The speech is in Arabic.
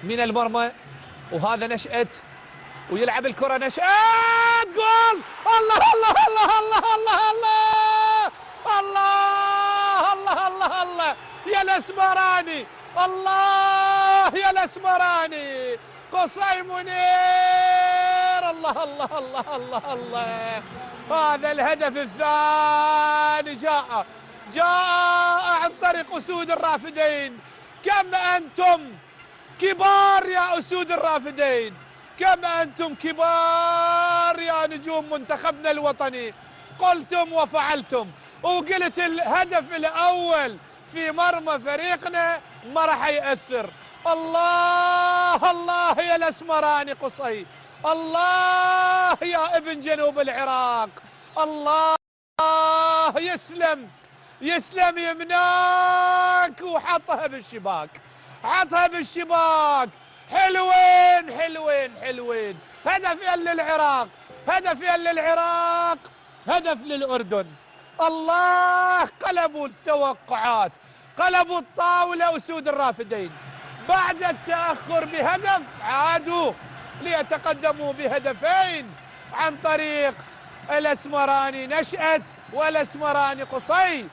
من المرمى، وهذا نشأت ويلعب الكرة نشأت جول. الله الله الله الله الله الله الله الله الله الله يا الاسمراني، الله يا الاسمراني قصي منير. الله الله الله الله الله. هذا الهدف الثاني جاء عن طريق أسود الرافدين. كم أنتم كبار يا أسود الرافدين، كم أنتم كبار يا نجوم منتخبنا الوطني. قلتم وفعلتم، وقلت الهدف الأول في مرمى فريقنا ما راح يأثر. الله الله يا الاسمراني قصي، الله يا ابن جنوب العراق، الله يسلم يمناك. وحطها بالشباك، حطها بالشباك. حلوين حلوين حلوين. هدفين للعراق، هدفين للعراق، هدف للأردن. الله قلبوا التوقعات، قلبوا الطاولة أسود الرافدين. بعد التأخر بهدف عادوا ليتقدموا بهدفين عن طريق الاسمراني نشأت والاسمراني قصي.